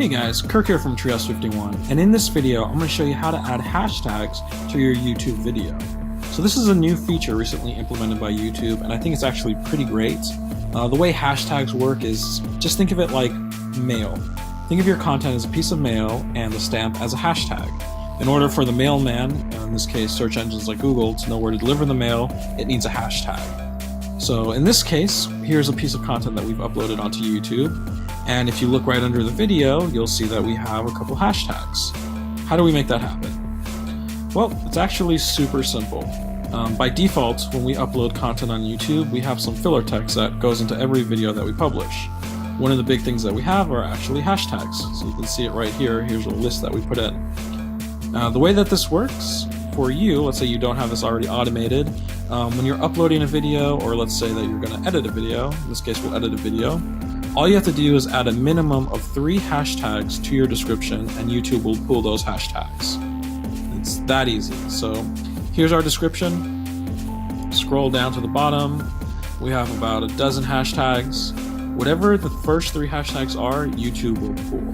Hey guys, Kirk here from Treehouse 51, and in this video I'm going to show you how to add hashtags to your YouTube video. So this is a new feature recently implemented by YouTube, and I think it's actually pretty great. The way hashtags work is, just think of it like mail. Think of your content as a piece of mail and the stamp as a hashtag. In order for the mailman, in this case search engines like Google, to know where to deliver the mail, it needs a hashtag. So in this case, here's a piece of content that we've uploaded onto YouTube. And if you look right under the video, you'll see that we have a couple hashtags. How do we make that happen? Well, it's actually super simple. By default, when we upload content on YouTube, we have some filler text that goes into every video that we publish. One of the big things that we have are actually hashtags. So you can see it right here. Here's a list that we put in. The way that this works for you, let's say you don't have this already automated, when you're uploading a video, or let's say that you're going to edit a video, in this case we'll edit a video, all you have to do is add a minimum of 3 hashtags to your description, and YouTube will pull those hashtags. It's that easy. So here's our description. Scroll down to the bottom. We have about a dozen hashtags. Whatever the first 3 hashtags are, YouTube will pull.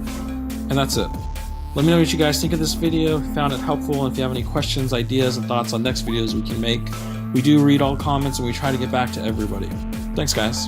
And that's it. Let me know what you guys think of this video, if you found it helpful, and if you have any questions, ideas, and thoughts on next videos we can make. We do read all comments and we try to get back to everybody. Thanks guys.